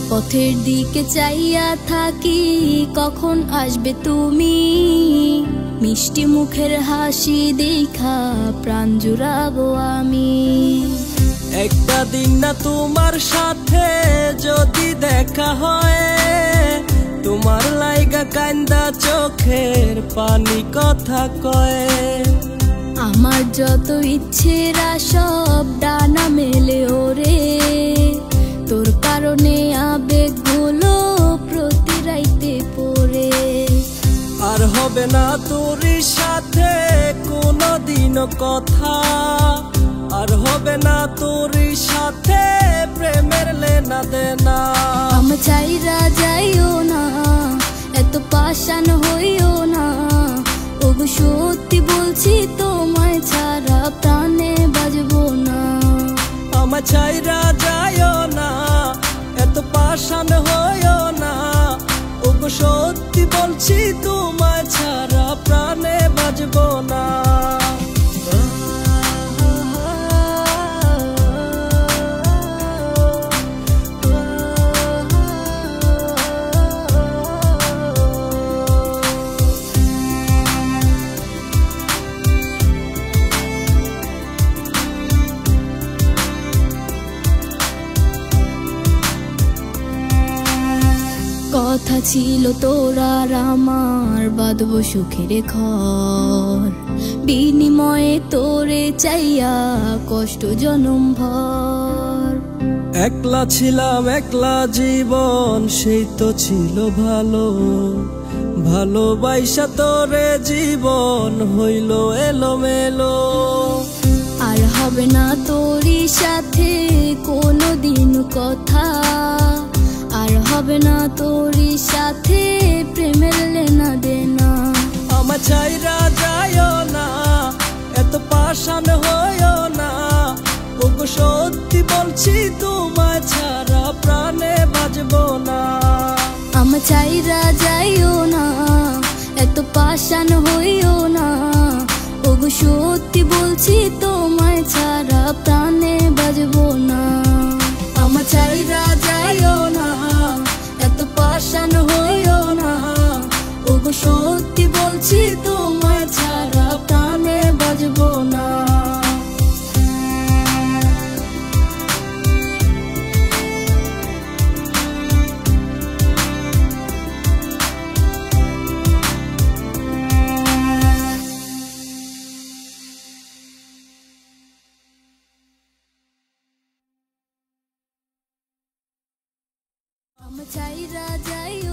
পথের দিকে চাইয়া থাকি কখন আসবে তুমি, মিষ্টি মুখের হাসি দেখা প্রাণ জুড়াবো আমি। একটা দিন না তোমার সাথে যদি দেখা হয়, তোমার লাইগা কান্দা চোখের পানি কথা কয়। আমার যত ইচ্ছেরা সব ডানা মেলে ওরে, তোর কারণে আবেগগুলো প্রতি রাইতে পড়ে। আর হবে না তোর সাথে কোনোদিনও কথা, আর হবে না তোর সাথে প্রেমের লেনা দেনা। আমি চাইরা যাইও না, এত পাষাণ হইও না, ওগো সত্যি বলছি তোমায় ছাড়া প্রাণে বাজবো না। আমার চাইরা যাইও না, এত পাষাণ হইও না, ওগো সত্যি বলছি তোমায় ছাড়া প্রাণে বাজবো না। কথা ছিল তোর আর আমার বাঁধবো সুখের ঘর, বিনিময়ে তোরে চাইয়া কষ্ট জনম ভর। একলা ছিলাম একলা জীবন, সেই তো ছিল ভালো, ভালোবাসা তোরে জীবন হইল এলোমেলো। আর হবে না তোরই সাথে কোনোদিন কথা, আর হবে না তোরই সাথে প্রেমের লেনা দেনা। আমার চাইরা যাইও না, এত পাষাণ হইও না, ওগো সত্যি বলছি তোমায় ছাড়া প্রাণে বাজবো না। আমার চাইরা যাইও না, এত পাষাণ হইও না, ওগো সত্যি বলছি তোমায় ছাড়া প্রাণে বাজবো না। আমার চাইরা যাইও না, এত পাষাণ হইও না, ওগো সত্যি বলছি তোমায় ছাড়া প্রাণে বাজবো না। আমার চাইরা যাইও